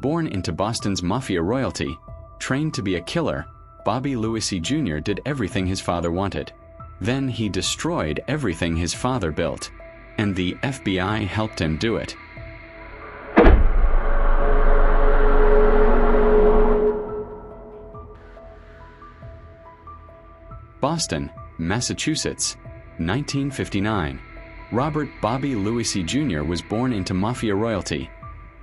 Born into Boston's Mafia royalty, trained to be a killer, Bobby Luisi Jr. did everything his father wanted. Then he destroyed everything his father built. And the FBI helped him do it. Boston, Massachusetts, 1959. Robert Bobby Luisi Jr. was born into Mafia royalty.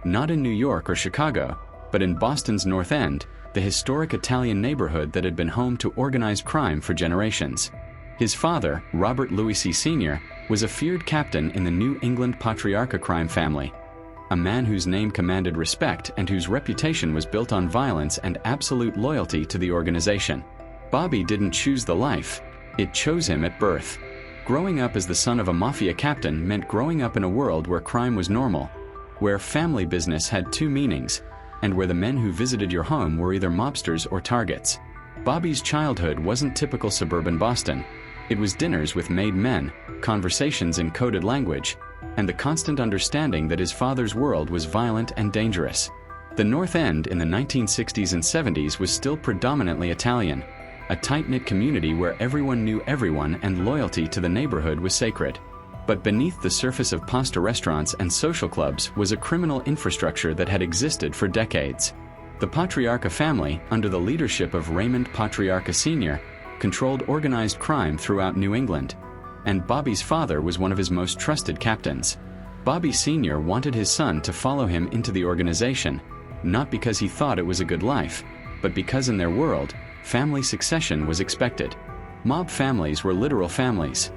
Not in New York or Chicago, but in Boston's North End, the historic Italian neighborhood that had been home to organized crime for generations. His father, Robert Luisi Sr., was a feared captain in the New England Patriarcha crime family, a man whose name commanded respect and whose reputation was built on violence and absolute loyalty to the organization. Bobby didn't choose the life, it chose him at birth. Growing up as the son of a mafia captain meant growing up in a world where crime was normal, where family business had two meanings, and where the men who visited your home were either mobsters or targets. Bobby's childhood wasn't typical suburban Boston. It was dinners with made men, conversations in coded language, and the constant understanding that his father's world was violent and dangerous. The North End in the 1960s and 70s was still predominantly Italian, a tight-knit community where everyone knew everyone and loyalty to the neighborhood was sacred. But beneath the surface of pasta restaurants and social clubs was a criminal infrastructure that had existed for decades. The Patriarcha family, under the leadership of Raymond Patriarcha Sr., controlled organized crime throughout New England, and Bobby's father was one of his most trusted captains. Bobby Sr. wanted his son to follow him into the organization, not because he thought it was a good life, but because in their world, family succession was expected. Mob families were literal families.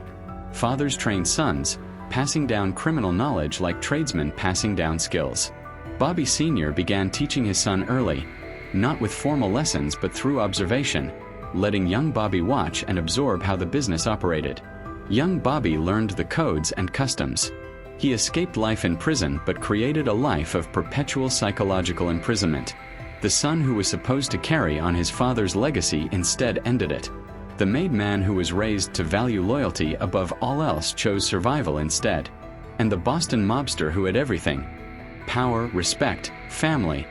Fathers trained sons, passing down criminal knowledge like tradesmen passing down skills. Bobby Sr. began teaching his son early, not with formal lessons but through observation, letting young Bobby watch and absorb how the business operated. Young Bobby learned the codes and customs. He escaped life in prison but created a life of perpetual psychological imprisonment. The son who was supposed to carry on his father's legacy instead ended it. The made man who was raised to value loyalty above all else chose survival instead. And the Boston mobster who had everything, power, respect, family,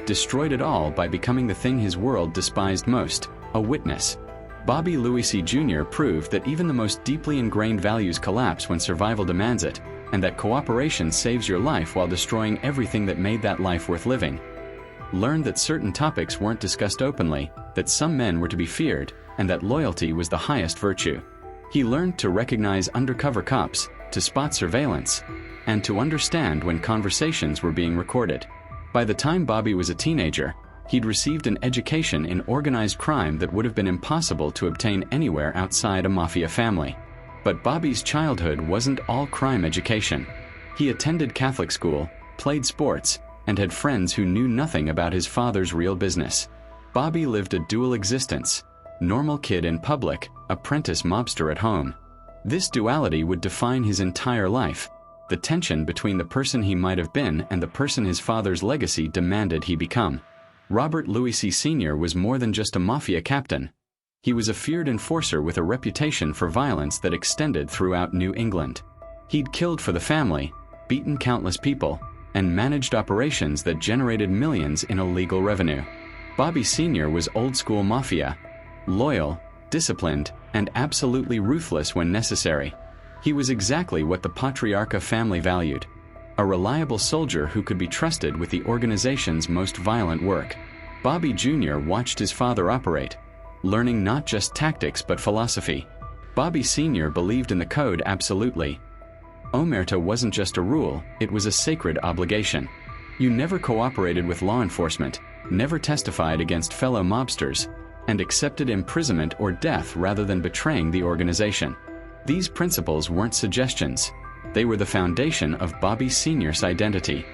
destroyed it all by becoming the thing his world despised most, a witness. Bobby Luisi Jr. proved that even the most deeply ingrained values collapse when survival demands it, and that cooperation saves your life while destroying everything that made that life worth living. Learned that certain topics weren't discussed openly, that some men were to be feared, and that loyalty was the highest virtue. He learned to recognize undercover cops, to spot surveillance, and to understand when conversations were being recorded. By the time Bobby was a teenager, he'd received an education in organized crime that would have been impossible to obtain anywhere outside a mafia family. But Bobby's childhood wasn't all crime education. He attended Catholic school, played sports, and had friends who knew nothing about his father's real business. Bobby lived a dual existence, normal kid in public, apprentice mobster at home. This duality would define his entire life, the tension between the person he might have been and the person his father's legacy demanded he become. Robert Luisi Sr. was more than just a mafia captain. He was a feared enforcer with a reputation for violence that extended throughout New England. He'd killed for the family, beaten countless people, and managed operations that generated millions in illegal revenue. Bobby Sr. was old-school mafia, loyal, disciplined, and absolutely ruthless when necessary. He was exactly what the Patriarcha family valued, a reliable soldier who could be trusted with the organization's most violent work. Bobby Jr. watched his father operate, learning not just tactics but philosophy. Bobby Sr. believed in the code absolutely. Omerta wasn't just a rule, it was a sacred obligation. You never cooperated with law enforcement, never testified against fellow mobsters, and accepted imprisonment or death rather than betraying the organization. These principles weren't suggestions. They were the foundation of Bobby Sr.'s identity.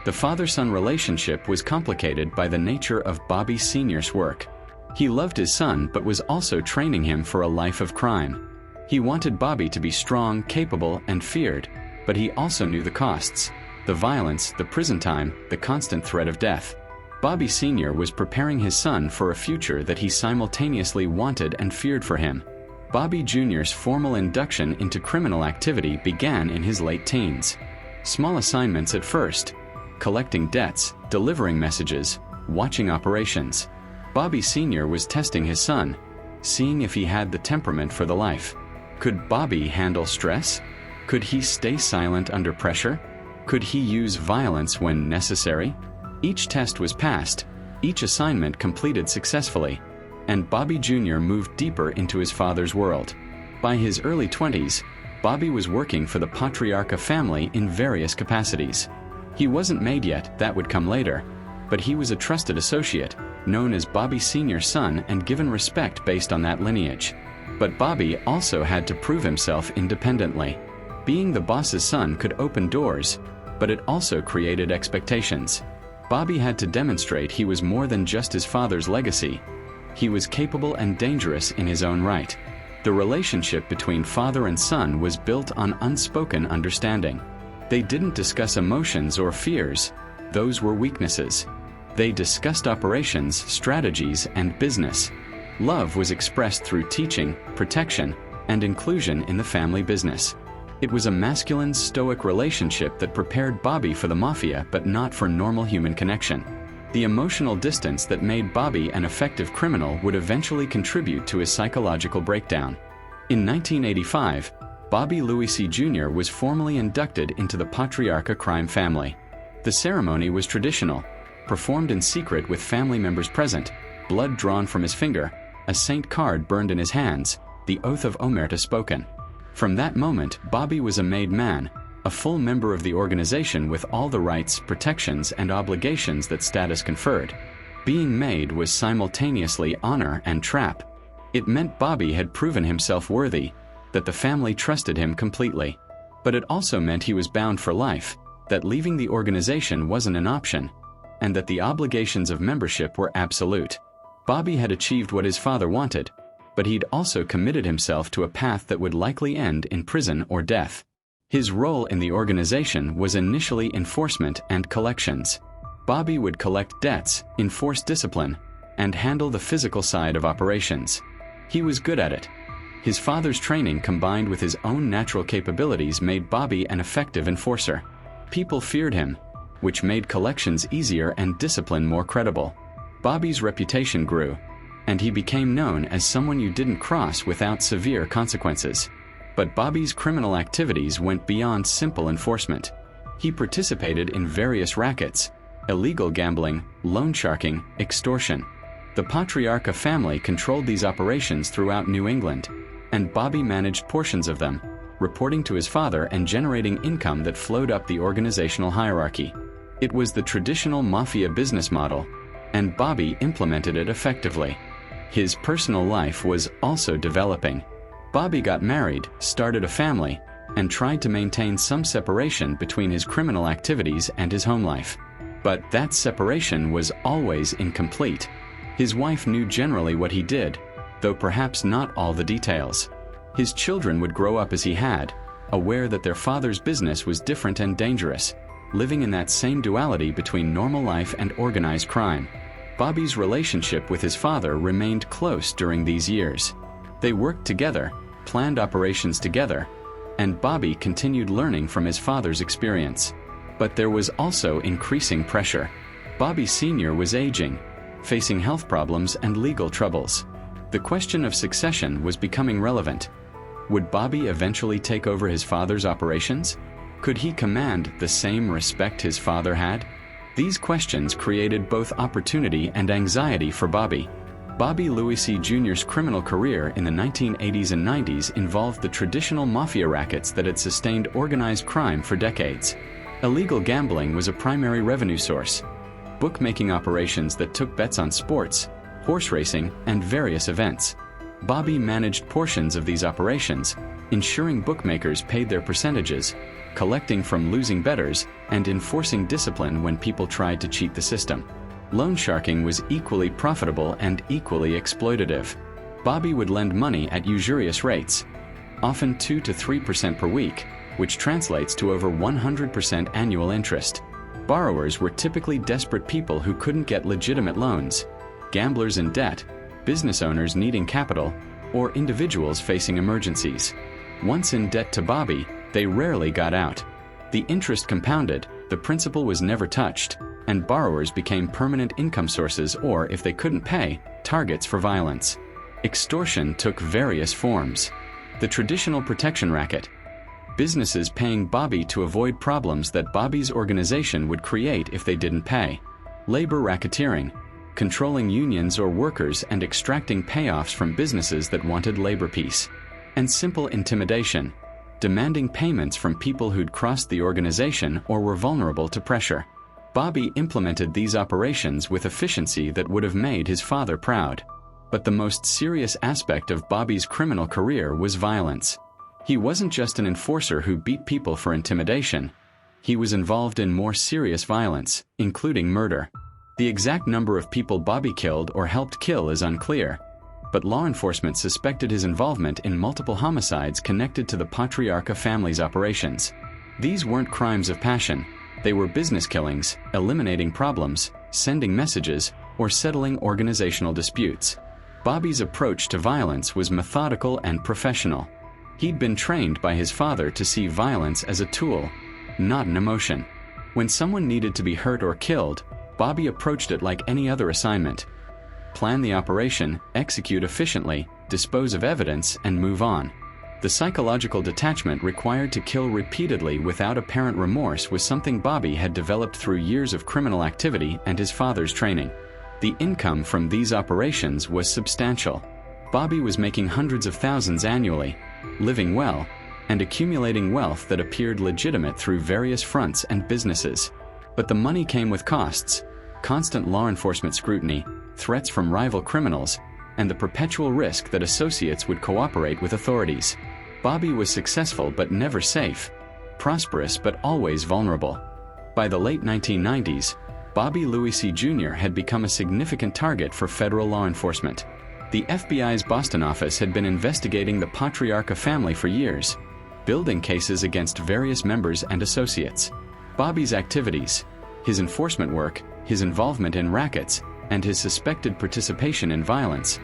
The father-son relationship was complicated by the nature of Bobby Sr.'s work. He loved his son but was also training him for a life of crime. He wanted Bobby to be strong, capable, and feared, but he also knew the costs: the violence, the prison time, the constant threat of death. Bobby Sr. was preparing his son for a future that he simultaneously wanted and feared for him. Bobby Jr.'s formal induction into criminal activity began in his late teens. Small assignments at first, collecting debts, delivering messages, watching operations. Bobby Sr. was testing his son, seeing if he had the temperament for the life. Could Bobby handle stress? Could he stay silent under pressure? Could he use violence when necessary? Each test was passed, each assignment completed successfully, and Bobby Jr. moved deeper into his father's world. By his early 20s, Bobby was working for the Patriarca family in various capacities. He wasn't made yet, that would come later, but he was a trusted associate, known as Bobby Sr.'s son, and given respect based on that lineage. But Bobby also had to prove himself independently. Being the boss's son could open doors, but it also created expectations. Bobby had to demonstrate he was more than just his father's legacy. He was capable and dangerous in his own right. The relationship between father and son was built on unspoken understanding. They didn't discuss emotions or fears. Those were weaknesses. They discussed operations, strategies, and business. Love was expressed through teaching, protection, and inclusion in the family business. It was a masculine, stoic relationship that prepared Bobby for the Mafia but not for normal human connection. The emotional distance that made Bobby an effective criminal would eventually contribute to his psychological breakdown. In 1985, Bobby Luisi Jr. was formally inducted into the Patriarca crime family. The ceremony was traditional, performed in secret with family members present, blood drawn from his finger, a saint card burned in his hands, the oath of omerta spoken. From that moment, Bobby was a made man, a full member of the organization with all the rights, protections, and obligations that status conferred. Being made was simultaneously honor and trap. It meant Bobby had proven himself worthy, that the family trusted him completely. But it also meant he was bound for life, that leaving the organization wasn't an option, and that the obligations of membership were absolute. Bobby had achieved what his father wanted, but he'd also committed himself to a path that would likely end in prison or death. His role in the organization was initially enforcement and collections. Bobby would collect debts, enforce discipline, and handle the physical side of operations. He was good at it. His father's training combined with his own natural capabilities made Bobby an effective enforcer. People feared him, which made collections easier and discipline more credible. Bobby's reputation grew, and he became known as someone you didn't cross without severe consequences. But Bobby's criminal activities went beyond simple enforcement. He participated in various rackets, illegal gambling, loan sharking, extortion. The Patriarca family controlled these operations throughout New England, and Bobby managed portions of them, reporting to his father and generating income that flowed up the organizational hierarchy. It was the traditional Mafia business model, and Bobby implemented it effectively. His personal life was also developing. Bobby got married, started a family, and tried to maintain some separation between his criminal activities and his home life. But that separation was always incomplete. His wife knew generally what he did, though perhaps not all the details. His children would grow up as he had, aware that their father's business was different and dangerous, living in that same duality between normal life and organized crime. Bobby's relationship with his father remained close during these years. They worked together, planned operations together, and Bobby continued learning from his father's experience. But there was also increasing pressure. Bobby Sr. was aging, facing health problems and legal troubles. The question of succession was becoming relevant. Would Bobby eventually take over his father's operations? Could he command the same respect his father had? These questions created both opportunity and anxiety for Bobby. Bobby Luisi Jr.'s criminal career in the 1980s and 90s involved the traditional Mafia rackets that had sustained organized crime for decades. Illegal gambling was a primary revenue source. Bookmaking operations that took bets on sports, horse racing, and various events. Bobby managed portions of these operations, ensuring bookmakers paid their percentages, collecting from losing bettors, and enforcing discipline when people tried to cheat the system. Loan sharking was equally profitable and equally exploitative. Bobby would lend money at usurious rates, often 2 to 3% per week, which translates to over 100% annual interest. Borrowers were typically desperate people who couldn't get legitimate loans, gamblers in debt, business owners needing capital, or individuals facing emergencies. Once in debt to Bobby, they rarely got out. The interest compounded, The principal was never touched, and borrowers became permanent income sources or, if they couldn't pay, targets for violence. Extortion took various forms. The traditional protection racket. Businesses paying Bobby to avoid problems that Bobby's organization would create if they didn't pay. Labor racketeering. Controlling unions or workers and extracting payoffs from businesses that wanted labor peace. And simple intimidation. Demanding payments from people who'd crossed the organization or were vulnerable to pressure. Bobby implemented these operations with efficiency that would have made his father proud. But the most serious aspect of Bobby's criminal career was violence. He wasn't just an enforcer who beat people for intimidation. He was involved in more serious violence, including murder. The exact number of people Bobby killed or helped kill is unclear, but law enforcement suspected his involvement in multiple homicides connected to the Patriarca family's operations. These weren't crimes of passion. They were business killings, eliminating problems, sending messages, or settling organizational disputes. Bobby's approach to violence was methodical and professional. He'd been trained by his father to see violence as a tool, not an emotion. When someone needed to be hurt or killed, Bobby approached it like any other assignment. Plan the operation, execute efficiently, dispose of evidence, and move on. The psychological detachment required to kill repeatedly without apparent remorse was something Bobby had developed through years of criminal activity and his father's training. The income from these operations was substantial. Bobby was making hundreds of thousands annually, living well, and accumulating wealth that appeared legitimate through various fronts and businesses. But the money came with costs, constant law enforcement scrutiny, threats from rival criminals, and the perpetual risk that associates would cooperate with authorities. Bobby was successful but never safe, prosperous but always vulnerable. By the late 1990s, Bobby Luisi Jr. had become a significant target for federal law enforcement. The FBI's Boston office had been investigating the Patriarca family for years, building cases against various members and associates. Bobby's activities, his enforcement work, his involvement in rackets, and his suspected participation in violence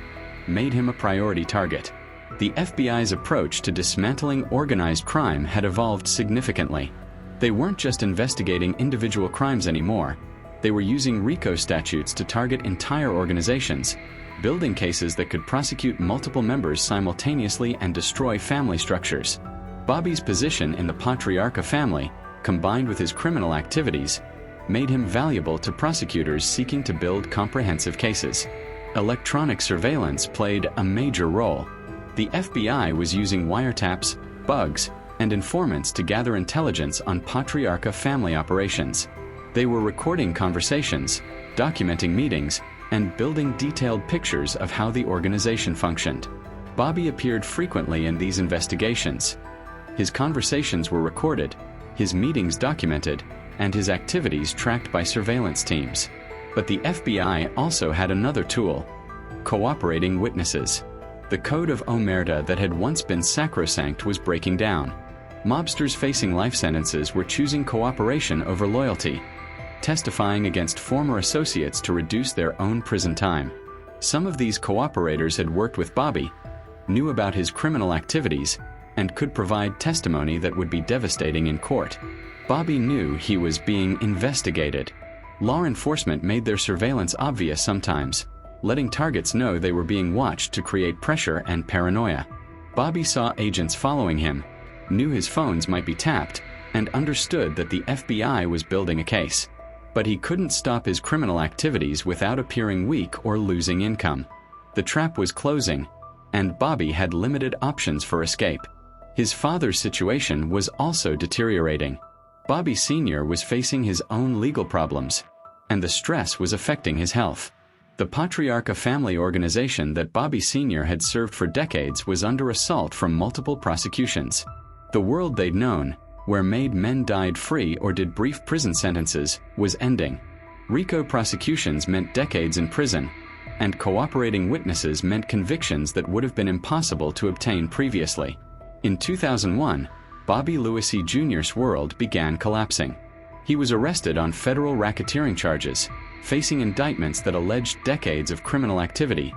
made him a priority target. The FBI's approach to dismantling organized crime had evolved significantly. They weren't just investigating individual crimes anymore. They were using RICO statutes to target entire organizations, building cases that could prosecute multiple members simultaneously and destroy family structures. Bobby's position in the Patriarca family, combined with his criminal activities, made him valuable to prosecutors seeking to build comprehensive cases. Electronic surveillance played a major role. The FBI was using wiretaps, bugs, and informants to gather intelligence on Patriarca family operations. They were recording conversations, documenting meetings, and building detailed pictures of how the organization functioned. Bobby appeared frequently in these investigations. His conversations were recorded, his meetings documented, and his activities tracked by surveillance teams. But the FBI also had another tool: cooperating witnesses. The code of omerta that had once been sacrosanct was breaking down. Mobsters facing life sentences were choosing cooperation over loyalty, testifying against former associates to reduce their own prison time. Some of these cooperators had worked with Bobby, knew about his criminal activities, and could provide testimony that would be devastating in court. Bobby knew he was being investigated. Law enforcement made their surveillance obvious sometimes, letting targets know they were being watched to create pressure and paranoia. Bobby saw agents following him, knew his phones might be tapped, and understood that the FBI was building a case. But he couldn't stop his criminal activities without appearing weak or losing income. The trap was closing, and Bobby had limited options for escape. His father's situation was also deteriorating. Bobby Sr. was facing his own legal problems, and the stress was affecting his health. The Patriarca family organization that Bobby Sr. had served for decades was under assault from multiple prosecutions. The world they'd known, where made men died free or did brief prison sentences, was ending. RICO prosecutions meant decades in prison, and cooperating witnesses meant convictions that would have been impossible to obtain previously. In 2001, Bobby Luisi Jr.'s world began collapsing. He was arrested on federal racketeering charges, facing indictments that alleged decades of criminal activity: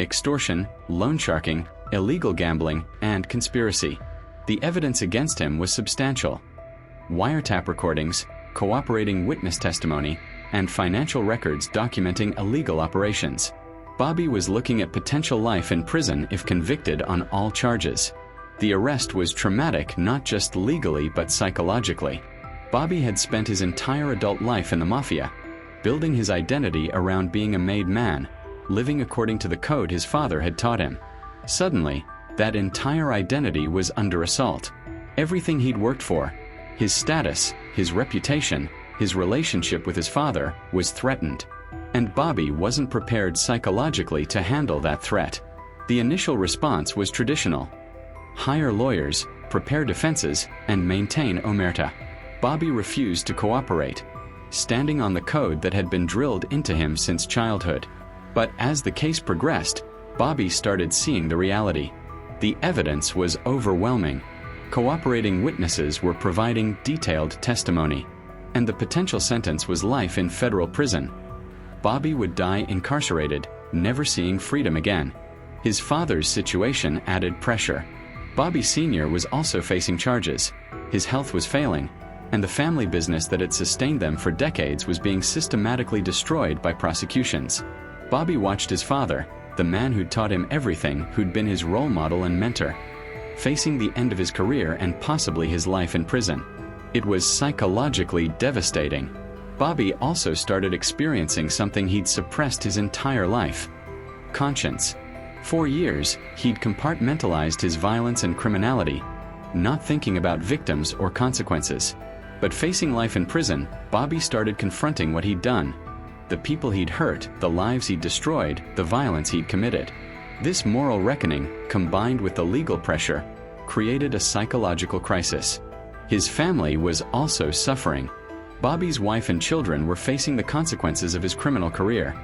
extortion, loan sharking, illegal gambling, and conspiracy. The evidence against him was substantial: wiretap recordings, cooperating witness testimony, and financial records documenting illegal operations. Bobby was looking at potential life in prison if convicted on all charges. The arrest was traumatic not just legally but psychologically. Bobby had spent his entire adult life in the Mafia, building his identity around being a made man, living according to the code his father had taught him. Suddenly, that entire identity was under assault. Everything he'd worked for, his status, his reputation, his relationship with his father, was threatened. And Bobby wasn't prepared psychologically to handle that threat. The initial response was traditional: hire lawyers, prepare defenses, and maintain omerta. Bobby refused to cooperate, standing on the code that had been drilled into him since childhood. But as the case progressed, Bobby started seeing the reality. The evidence was overwhelming. Cooperating witnesses were providing detailed testimony, and the potential sentence was life in federal prison. Bobby would die incarcerated, never seeing freedom again. His father's situation added pressure. Bobby Sr. was also facing charges. His health was failing, and the family business that had sustained them for decades was being systematically destroyed by prosecutions. Bobby watched his father, the man who'd taught him everything, who'd been his role model and mentor, facing the end of his career and possibly his life in prison. It was psychologically devastating. Bobby also started experiencing something he'd suppressed his entire life: conscience. For years, he'd compartmentalized his violence and criminality, not thinking about victims or consequences. But facing life in prison, Bobby started confronting what he'd done: the people he'd hurt, the lives he'd destroyed, the violence he'd committed. This moral reckoning, combined with the legal pressure, created a psychological crisis. His family was also suffering. Bobby's wife and children were facing the consequences of his criminal career: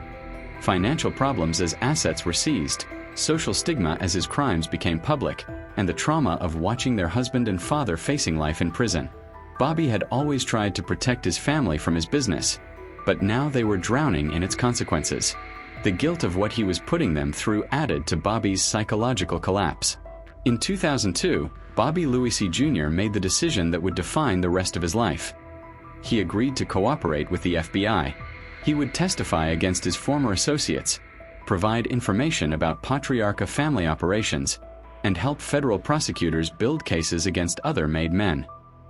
financial problems as assets were seized, social stigma as his crimes became public, and the trauma of watching their husband and father facing life in prison. Bobby had always tried to protect his family from his business, but now they were drowning in its consequences. The guilt of what he was putting them through added to Bobby's psychological collapse. In 2002, Bobby Luisi Jr. made the decision that would define the rest of his life. He agreed to cooperate with the FBI. He would testify against his former associates, provide information about patriarcha family operations, and help federal prosecutors build cases against other made men.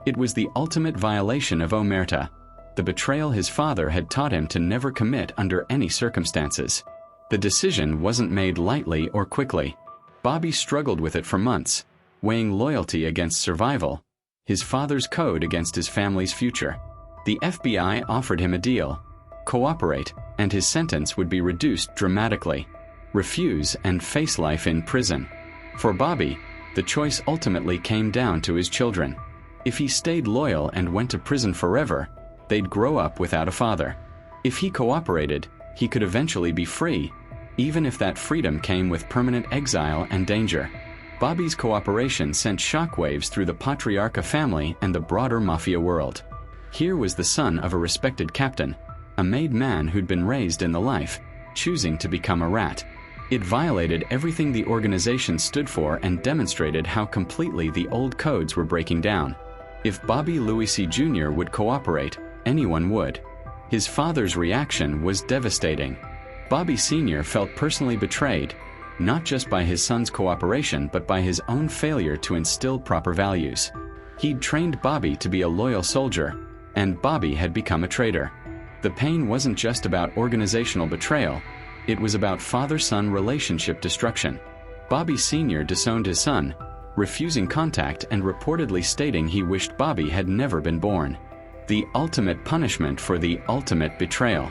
It was the ultimate violation of omerta, the betrayal his father had taught him to never commit under any circumstances. The decision wasn't made lightly or quickly. Bobby struggled with it for months, weighing loyalty against survival, his father's code against his family's future. The FBI offered him a deal: cooperate, and his sentence would be reduced dramatically. Refuse and face life in prison. For Bobby, the choice ultimately came down to his children. If he stayed loyal and went to prison forever, they'd grow up without a father. If he cooperated, he could eventually be free, even if that freedom came with permanent exile and danger. Bobby's cooperation sent shockwaves through the patriarcha family and the broader Mafia world. Here was the son of a respected captain, a made man who'd been raised in the life, choosing to become a rat. It violated everything the organization stood for and demonstrated how completely the old codes were breaking down. If Bobby Luisi Jr. would cooperate, anyone would. His father's reaction was devastating. Bobby Sr. felt personally betrayed, not just by his son's cooperation but by his own failure to instill proper values. He'd trained Bobby to be a loyal soldier, and Bobby had become a traitor. The pain wasn't just about organizational betrayal, it was about father-son relationship destruction. Bobby Sr. disowned his son, refusing contact and reportedly stating he wished Bobby had never been born. The ultimate punishment for the ultimate betrayal.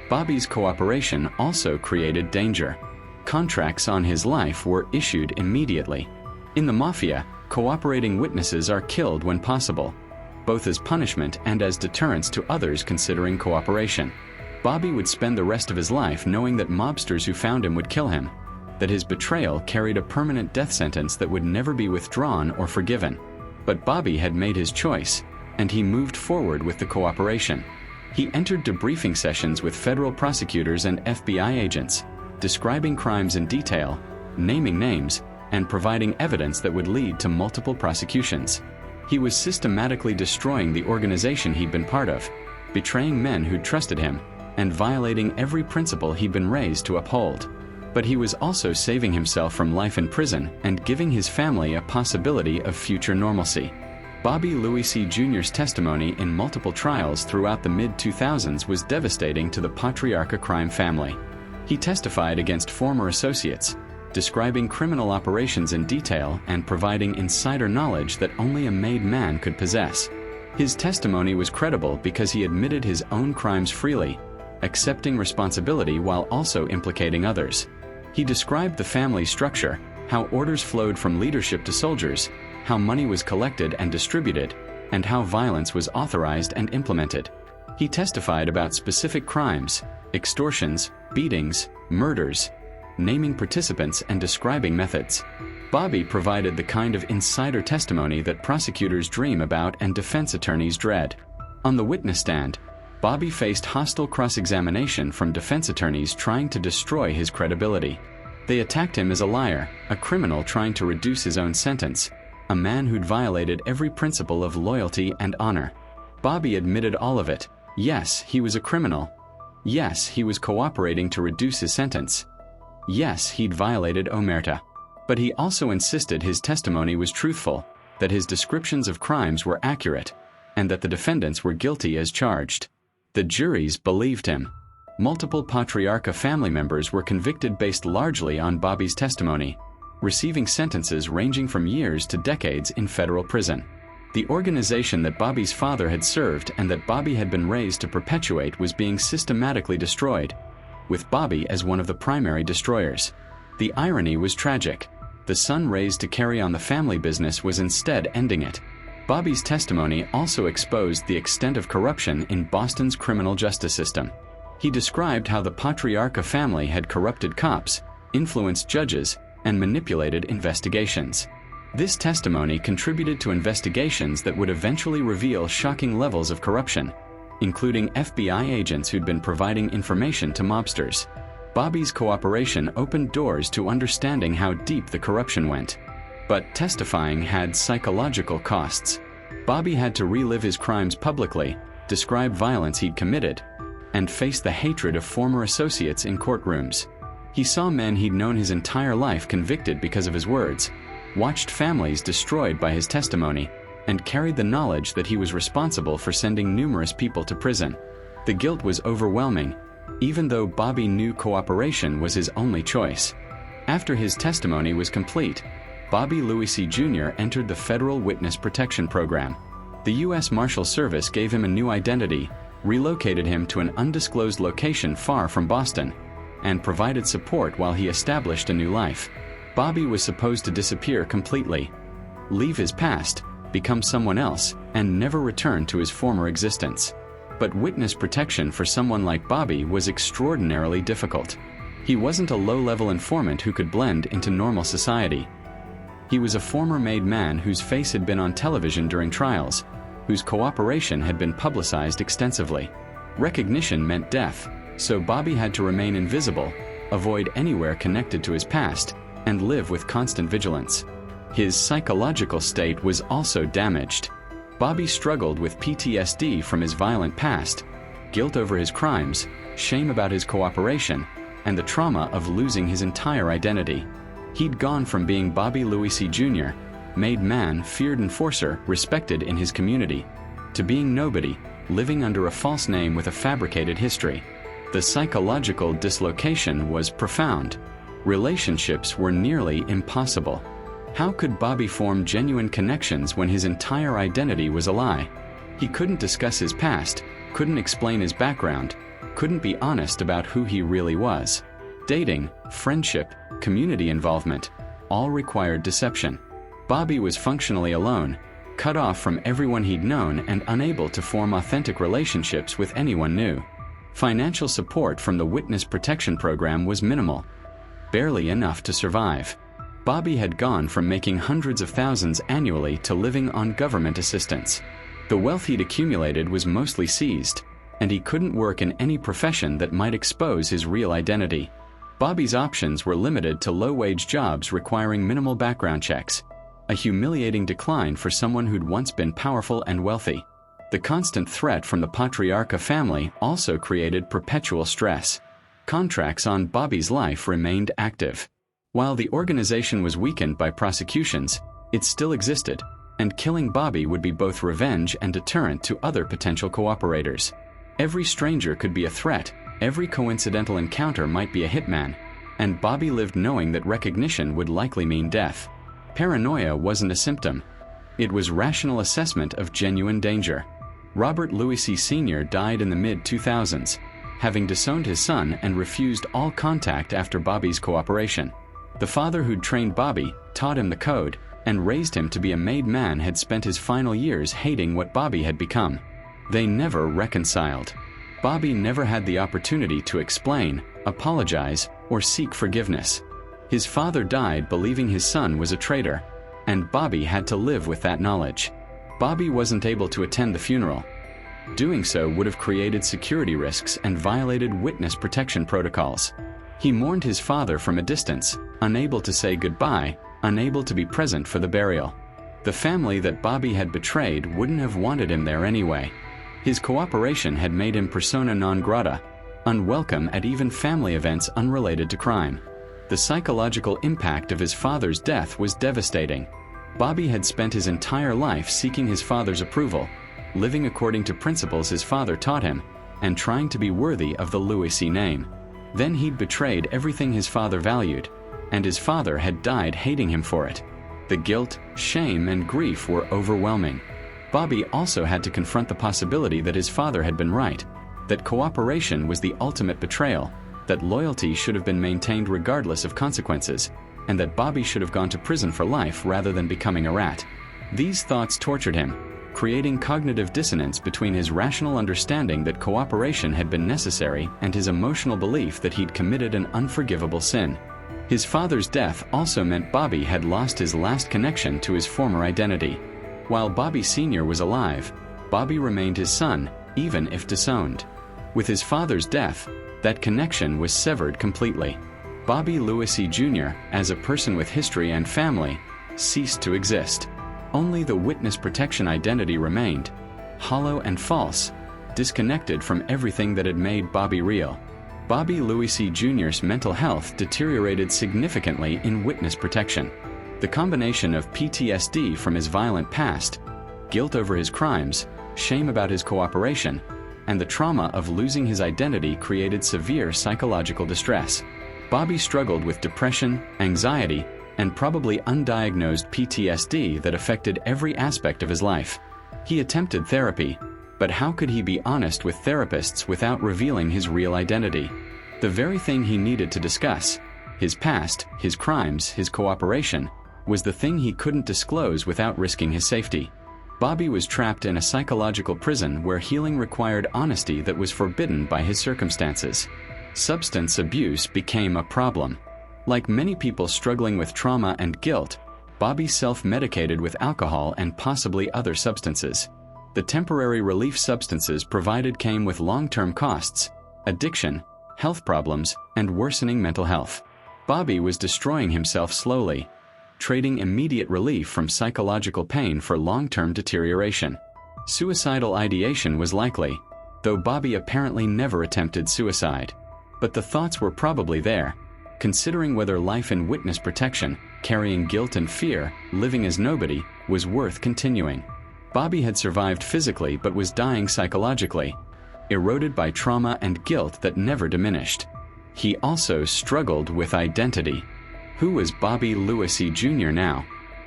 Bobby's cooperation also created danger. Contracts on his life were issued immediately. In the Mafia, cooperating witnesses are killed when possible, both as punishment and as deterrence to others considering cooperation. Bobby would spend the rest of his life knowing that mobsters who found him would kill him, that his betrayal carried a permanent death sentence that would never be withdrawn or forgiven. But Bobby had made his choice, and he moved forward with the cooperation. He entered debriefing sessions with federal prosecutors and FBI agents, describing crimes in detail, naming names, and providing evidence that would lead to multiple prosecutions. He was systematically destroying the organization he'd been part of, betraying men who'd trusted him, and violating every principle he'd been raised to uphold. But he was also saving himself from life in prison and giving his family a possibility of future normalcy. Bobby Luisi Jr.'s testimony in multiple trials throughout the mid-2000s was devastating to the Patriarca crime family. He testified against former associates, describing criminal operations in detail and providing insider knowledge that only a made man could possess. His testimony was credible because he admitted his own crimes freely, accepting responsibility while also implicating others. He described the family structure, how orders flowed from leadership to soldiers, how money was collected and distributed, and how violence was authorized and implemented. He testified about specific crimes, extortions, beatings, murders, naming participants and describing methods. Bobby provided the kind of insider testimony that prosecutors dream about and defense attorneys dread. On the witness stand, Bobby faced hostile cross-examination from defense attorneys trying to destroy his credibility. They attacked him as a liar, a criminal trying to reduce his own sentence, a man who'd violated every principle of loyalty and honor. Bobby admitted all of it. Yes, he was a criminal. Yes, he was cooperating to reduce his sentence. Yes, he'd violated omerta. But he also insisted his testimony was truthful, that his descriptions of crimes were accurate, and that the defendants were guilty as charged. The juries believed him. Multiple Patriarca family members were convicted based largely on Bobby's testimony, receiving sentences ranging from years to decades in federal prison. The organization that Bobby's father had served and that Bobby had been raised to perpetuate was being systematically destroyed, with Bobby as one of the primary destroyers. The irony was tragic. The son raised to carry on the family business was instead ending it. Bobby's testimony also exposed the extent of corruption in Boston's criminal justice system. He described how the Patriarca family had corrupted cops, influenced judges, and manipulated investigations. This testimony contributed to investigations that would eventually reveal shocking levels of corruption, including FBI agents who'd been providing information to mobsters. Bobby's cooperation opened doors to understanding how deep the corruption went. But testifying had psychological costs. Bobby had to relive his crimes publicly, describe violence he'd committed, and face the hatred of former associates in courtrooms. He saw men he'd known his entire life convicted because of his words, watched families destroyed by his testimony, and carried the knowledge that he was responsible for sending numerous people to prison. The guilt was overwhelming, even though Bobby knew cooperation was his only choice. After his testimony was complete, Bobby Luisi Jr. entered the Federal Witness Protection Program. The U.S. Marshal Service gave him a new identity, relocated him to an undisclosed location far from Boston, and provided support while he established a new life. Bobby was supposed to disappear completely, leave his past, become someone else, and never return to his former existence. But witness protection for someone like Bobby was extraordinarily difficult. He wasn't a low-level informant who could blend into normal society. He was a former made man whose face had been on television during trials, whose cooperation had been publicized extensively. Recognition meant death, so Bobby had to remain invisible, avoid anywhere connected to his past, and live with constant vigilance. His psychological state was also damaged. Bobby struggled with PTSD from his violent past, guilt over his crimes, shame about his cooperation, and the trauma of losing his entire identity. He'd gone from being Bobby Luisi Jr., made man, feared enforcer, respected in his community, to being nobody, living under a false name with a fabricated history. The psychological dislocation was profound. Relationships were nearly impossible. How could Bobby form genuine connections when his entire identity was a lie? He couldn't discuss his past, couldn't explain his background, couldn't be honest about who he really was. Dating, friendship, community involvement, all required deception. Bobby was functionally alone, cut off from everyone he'd known and unable to form authentic relationships with anyone new. Financial support from the Witness Protection Program was minimal, barely enough to survive. Bobby had gone from making hundreds of thousands annually to living on government assistance. The wealth he'd accumulated was mostly seized, and he couldn't work in any profession that might expose his real identity. Bobby's options were limited to low-wage jobs requiring minimal background checks, a humiliating decline for someone who'd once been powerful and wealthy. The constant threat from the Patriarca family also created perpetual stress. Contracts on Bobby's life remained active. While the organization was weakened by prosecutions, it still existed, and killing Bobby would be both revenge and deterrent to other potential cooperators. Every stranger could be a threat, every coincidental encounter might be a hitman, and Bobby lived knowing that recognition would likely mean death. Paranoia wasn't a symptom. It was rational assessment of genuine danger. Robert Luisi Sr. died in the mid-2000s, having disowned his son and refused all contact after Bobby's cooperation. The father who'd trained Bobby, taught him the code, and raised him to be a made man had spent his final years hating what Bobby had become. They never reconciled. Bobby never had the opportunity to explain, apologize, or seek forgiveness. His father died believing his son was a traitor, and Bobby had to live with that knowledge. Bobby wasn't able to attend the funeral. Doing so would have created security risks and violated witness protection protocols. He mourned his father from a distance, unable to say goodbye, unable to be present for the burial. The family that Bobby had betrayed wouldn't have wanted him there anyway. His cooperation had made him persona non grata, unwelcome at even family events unrelated to crime. The psychological impact of his father's death was devastating. Bobby had spent his entire life seeking his father's approval, living according to principles his father taught him, and trying to be worthy of the Luisi name. Then he'd betrayed everything his father valued, and his father had died hating him for it. The guilt, shame, and grief were overwhelming. Bobby also had to confront the possibility that his father had been right, that cooperation was the ultimate betrayal, that loyalty should have been maintained regardless of consequences, and that Bobby should have gone to prison for life rather than becoming a rat. These thoughts tortured him, creating cognitive dissonance between his rational understanding that cooperation had been necessary and his emotional belief that he'd committed an unforgivable sin. His father's death also meant Bobby had lost his last connection to his former identity. While Bobby Sr. was alive, Bobby remained his son, even if disowned. With his father's death, that connection was severed completely. Bobby Luisi Jr., as a person with history and family, ceased to exist. Only the witness protection identity remained, hollow and false, disconnected from everything that had made Bobby real. Bobby Luisi Jr.'s mental health deteriorated significantly in witness protection. The combination of PTSD from his violent past, guilt over his crimes, shame about his cooperation, and the trauma of losing his identity created severe psychological distress. Bobby struggled with depression, anxiety, and probably undiagnosed PTSD that affected every aspect of his life. He attempted therapy, but how could he be honest with therapists without revealing his real identity? The very thing he needed to discuss, his past, his crimes, his cooperation, was the thing he couldn't disclose without risking his safety. Bobby was trapped in a psychological prison where healing required honesty that was forbidden by his circumstances. Substance abuse became a problem. Like many people struggling with trauma and guilt, Bobby self-medicated with alcohol and possibly other substances. The temporary relief substances provided came with long-term costs, addiction, health problems, and worsening mental health. Bobby was destroying himself slowly, trading immediate relief from psychological pain for long-term deterioration. Suicidal ideation was likely, though Bobby apparently never attempted suicide. But the thoughts were probably there, considering whether life in witness protection, carrying guilt and fear, living as nobody, was worth continuing. Bobby had survived physically but was dying psychologically, eroded by trauma and guilt that never diminished. He also struggled with identity. Who was Bobby Luisi Jr. now?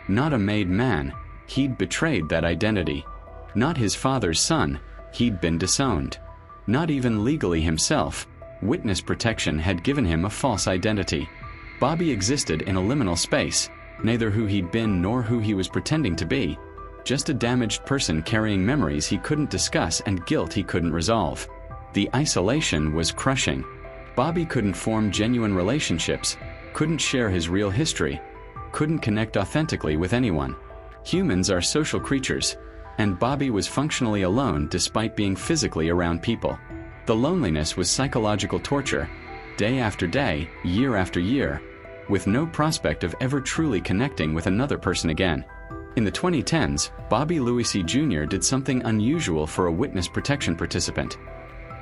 Not a made man, he'd betrayed that identity. Not his father's son, he'd been disowned. Not even legally himself, witness protection had given him a false identity. Bobby existed in a liminal space, neither who he'd been nor who he was pretending to be, just a damaged person carrying memories he couldn't discuss and guilt he couldn't resolve. The isolation was crushing. Bobby couldn't form genuine relationships, couldn't share his real history, couldn't connect authentically with anyone. Humans are social creatures, and Bobby was functionally alone despite being physically around people. The loneliness was psychological torture, day after day, year after year, with no prospect of ever truly connecting with another person again. In the 2010s, Bobby Luisi Jr. did something unusual for a witness protection participant.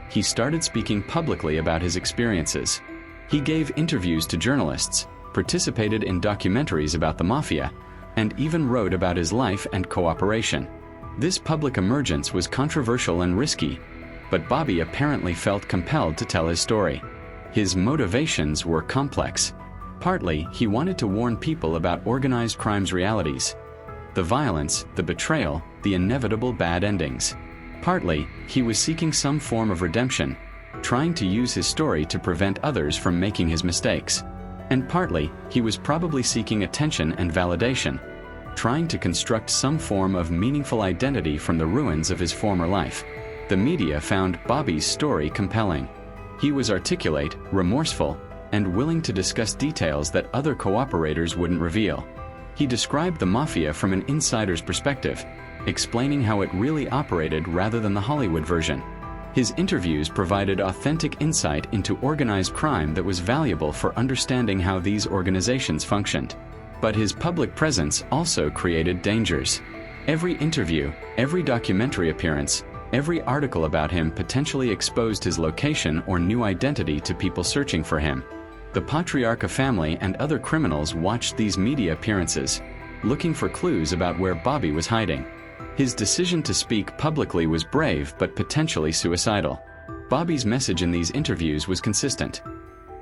He started speaking publicly about his experiences. He gave interviews to journalists, participated in documentaries about the Mafia, and even wrote about his life and cooperation. This public emergence was controversial and risky, but Bobby apparently felt compelled to tell his story. His motivations were complex. Partly, he wanted to warn people about organized crime's realities, the violence, the betrayal, the inevitable bad endings. Partly, he was seeking some form of redemption, trying to use his story to prevent others from making his mistakes. And partly, he was probably seeking attention and validation, trying to construct some form of meaningful identity from the ruins of his former life. The media found Bobby's story compelling. He was articulate, remorseful, and willing to discuss details that other cooperators wouldn't reveal. He described the Mafia from an insider's perspective, explaining how it really operated rather than the Hollywood version. His interviews provided authentic insight into organized crime that was valuable for understanding how these organizations functioned. But his public presence also created dangers. Every interview, every documentary appearance, every article about him potentially exposed his location or new identity to people searching for him. The Patriarca family and other criminals watched these media appearances, looking for clues about where Bobby was hiding. His decision to speak publicly was brave but potentially suicidal. Bobby's message in these interviews was consistent.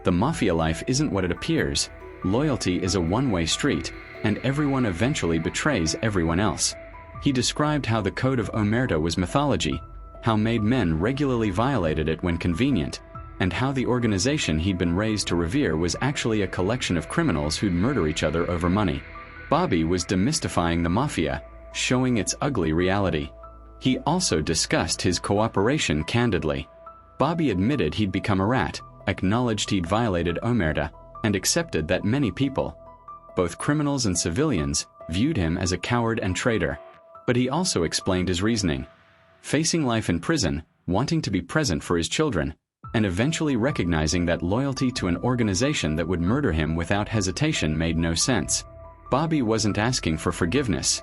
The Mafia life isn't what it appears. Loyalty is a one-way street, and everyone eventually betrays everyone else. He described how the Code of Omerta was mythology, how made men regularly violated it when convenient, and how the organization he'd been raised to revere was actually a collection of criminals who'd murder each other over money. Bobby was demystifying the Mafia, showing its ugly reality. He also discussed his cooperation candidly. Bobby admitted he'd become a rat, acknowledged he'd violated Omerta, and accepted that many people, both criminals and civilians, viewed him as a coward and traitor. But he also explained his reasoning. Facing life in prison, wanting to be present for his children, and eventually recognizing that loyalty to an organization that would murder him without hesitation made no sense. Bobby wasn't asking for forgiveness.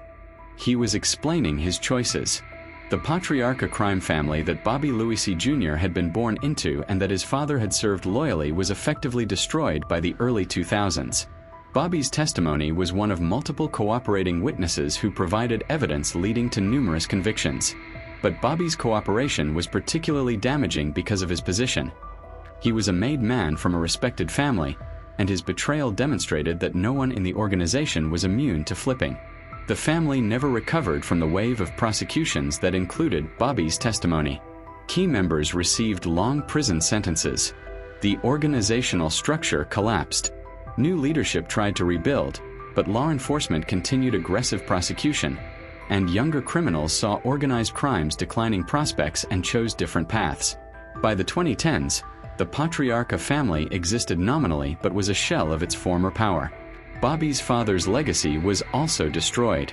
He was explaining his choices. The Patriarca crime family that Bobby Luisi Jr. had been born into and that his father had served loyally was effectively destroyed by the early 2000s. Bobby's testimony was one of multiple cooperating witnesses who provided evidence leading to numerous convictions. But Bobby's cooperation was particularly damaging because of his position. He was a made man from a respected family, and his betrayal demonstrated that no one in the organization was immune to flipping. The family never recovered from the wave of prosecutions that included Bobby's testimony. Key members received long prison sentences. The organizational structure collapsed. New leadership tried to rebuild, but law enforcement continued aggressive prosecution, and younger criminals saw organized crime's declining prospects and chose different paths. By the 2010s, the Patriarca family existed nominally but was a shell of its former power. Bobby's father's legacy was also destroyed.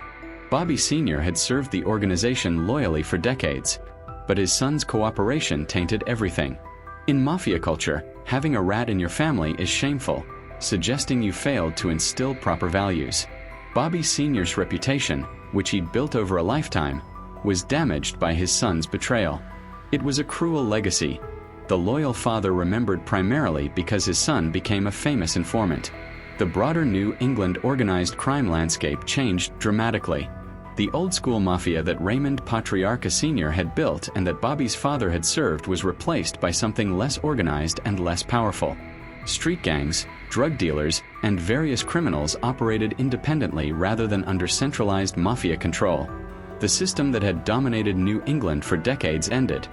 Bobby Sr. had served the organization loyally for decades, but his son's cooperation tainted everything. In Mafia culture, having a rat in your family is shameful, suggesting you failed to instill proper values. Bobby Sr.'s reputation, which he'd built over a lifetime, was damaged by his son's betrayal. It was a cruel legacy. The loyal father remembered primarily because his son became a famous informant. The broader New England organized crime landscape changed dramatically. The old-school mafia that Raymond Patriarca Sr. had built and that Bobby's father had served was replaced by something less organized and less powerful. Street gangs, drug dealers, and various criminals operated independently rather than under centralized mafia control. The system that had dominated New England for decades ended,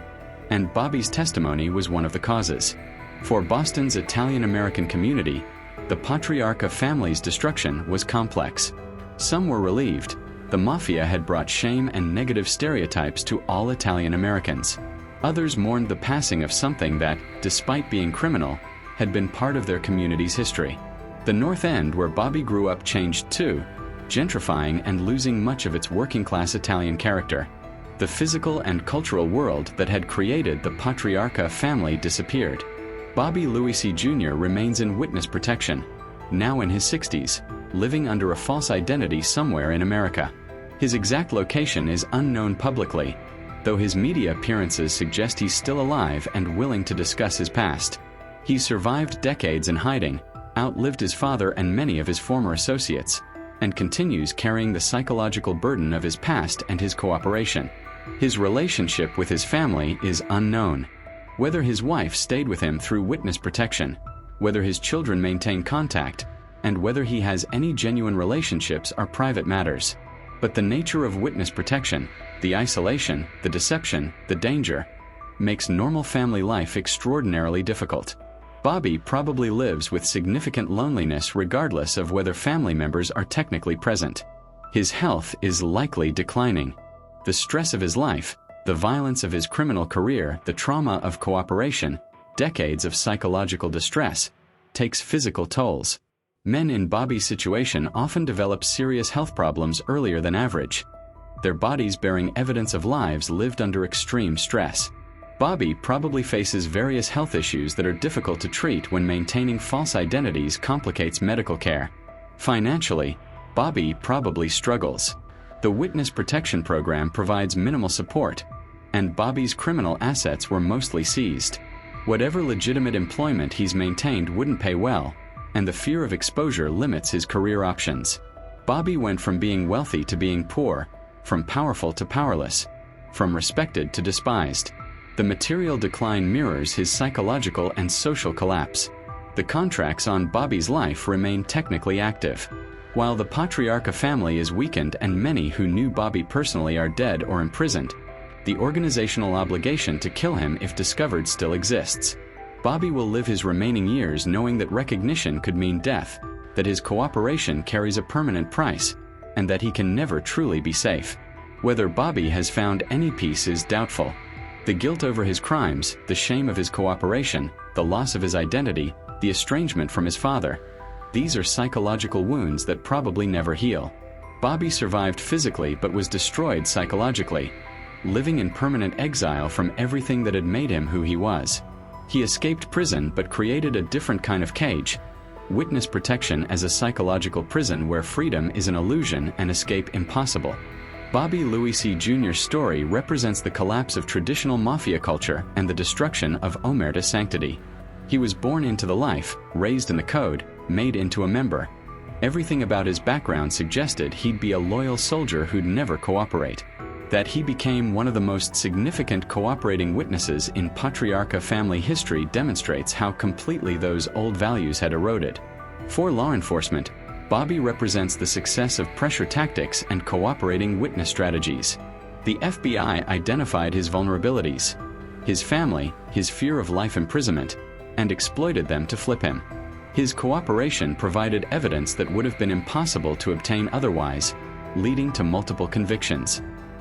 and Bobby's testimony was one of the causes. For Boston's Italian-American community, the Patriarca family's destruction was complex. Some were relieved. The Mafia had brought shame and negative stereotypes to all Italian Americans. Others mourned the passing of something that, despite being criminal, had been part of their community's history. The North End, where Bobby grew up, changed too, gentrifying and losing much of its working-class Italian character. The physical and cultural world that had created the Patriarca family disappeared. Bobby Luisi Jr. remains in witness protection, now in his 60s, living under a false identity somewhere in America. His exact location is unknown publicly, though his media appearances suggest he's still alive and willing to discuss his past. He survived decades in hiding, outlived his father and many of his former associates, and continues carrying the psychological burden of his past and his cooperation. His relationship with his family is unknown. Whether his wife stayed with him through witness protection, whether his children maintain contact, and whether he has any genuine relationships are private matters. But the nature of witness protection, the isolation, the deception, the danger, makes normal family life extraordinarily difficult. Bobby probably lives with significant loneliness regardless of whether family members are technically present. His health is likely declining. The stress of his life, the violence of his criminal career, the trauma of cooperation, decades of psychological distress, takes physical tolls. Men in Bobby's situation often develop serious health problems earlier than average, their bodies bearing evidence of lives lived under extreme stress. Bobby probably faces various health issues that are difficult to treat when maintaining false identities complicates medical care. Financially, Bobby probably struggles. The Witness Protection Program provides minimal support, and Bobby's criminal assets were mostly seized. Whatever legitimate employment he's maintained wouldn't pay well, and the fear of exposure limits his career options. Bobby went from being wealthy to being poor, from powerful to powerless, from respected to despised. The material decline mirrors his psychological and social collapse. The contracts on Bobby's life remain technically active. While the Patriarca family is weakened and many who knew Bobby personally are dead or imprisoned, the organizational obligation to kill him if discovered still exists. Bobby will live his remaining years knowing that recognition could mean death, that his cooperation carries a permanent price, and that he can never truly be safe. Whether Bobby has found any peace is doubtful. The guilt over his crimes, the shame of his cooperation, the loss of his identity, the estrangement from his father, these are psychological wounds that probably never heal. Bobby survived physically but was destroyed psychologically, living in permanent exile from everything that had made him who he was. He escaped prison but created a different kind of cage. Witness protection as a psychological prison where freedom is an illusion and escape impossible. Bobby Luisi Jr.'s story represents the collapse of traditional Mafia culture and the destruction of omerta sanctity. He was born into the life, raised in the code, made into a member. Everything about his background suggested he'd be a loyal soldier who'd never cooperate. That he became one of the most significant cooperating witnesses in Patriarca family history demonstrates how completely those old values had eroded. For law enforcement, Bobby represents the success of pressure tactics and cooperating witness strategies. The FBI identified his vulnerabilities, his family, his fear of life imprisonment, and exploited them to flip him. His cooperation provided evidence that would have been impossible to obtain otherwise, leading to multiple convictions.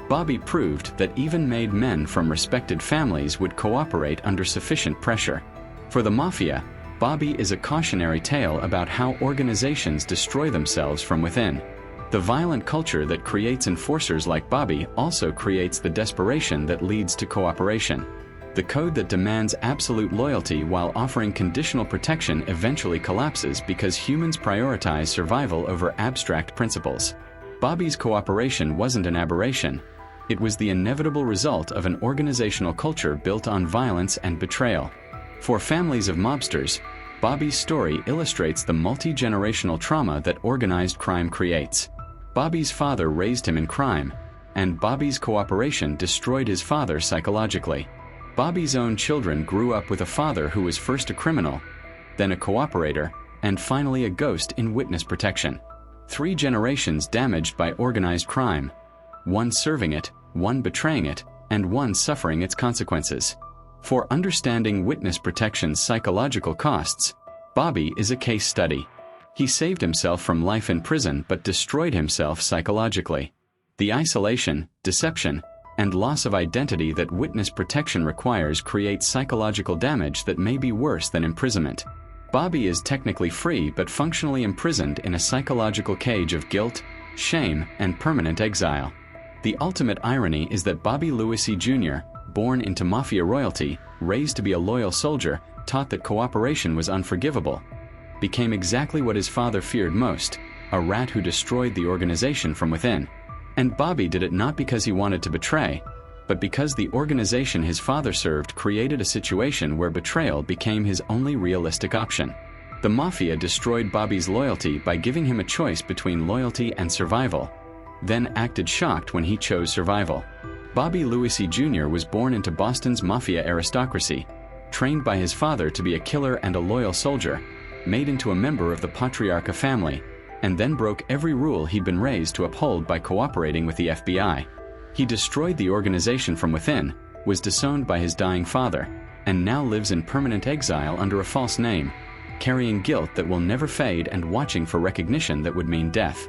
Bobby proved that even made men from respected families would cooperate under sufficient pressure. For the Mafia, Bobby is a cautionary tale about how organizations destroy themselves from within. The violent culture that creates enforcers like Bobby also creates the desperation that leads to cooperation. The code that demands absolute loyalty while offering conditional protection eventually collapses because humans prioritize survival over abstract principles. Bobby's cooperation wasn't an aberration. It was the inevitable result of an organizational culture built on violence and betrayal. For families of mobsters, Bobby's story illustrates the multi-generational trauma that organized crime creates. Bobby's father raised him in crime, and Bobby's cooperation destroyed his father psychologically. Bobby's own children grew up with a father who was first a criminal, then a cooperator, and finally a ghost in witness protection. 3 generations damaged by organized crime, one serving it, one betraying it, and one suffering its consequences. For understanding witness protection's psychological costs, Bobby is a case study. He saved himself from life in prison but destroyed himself psychologically. The isolation, deception, and loss of identity that witness protection requires create psychological damage that may be worse than imprisonment. Bobby is technically free but functionally imprisoned in a psychological cage of guilt, shame, and permanent exile. The ultimate irony is that Bobby Luisi Jr., born into Mafia royalty, raised to be a loyal soldier, taught that cooperation was unforgivable, became exactly what his father feared most, a rat who destroyed the organization from within. And Bobby did it not because he wanted to betray, but because the organization his father served created a situation where betrayal became his only realistic option. The Mafia destroyed Bobby's loyalty by giving him a choice between loyalty and survival, then acted shocked when he chose survival. Bobby Luisi Jr. was born into Boston's Mafia aristocracy, trained by his father to be a killer and a loyal soldier, made into a member of the Patriarca family, and then broke every rule he'd been raised to uphold by cooperating with the FBI. He destroyed the organization from within, was disowned by his dying father, and now lives in permanent exile under a false name, carrying guilt that will never fade and watching for recognition that would mean death.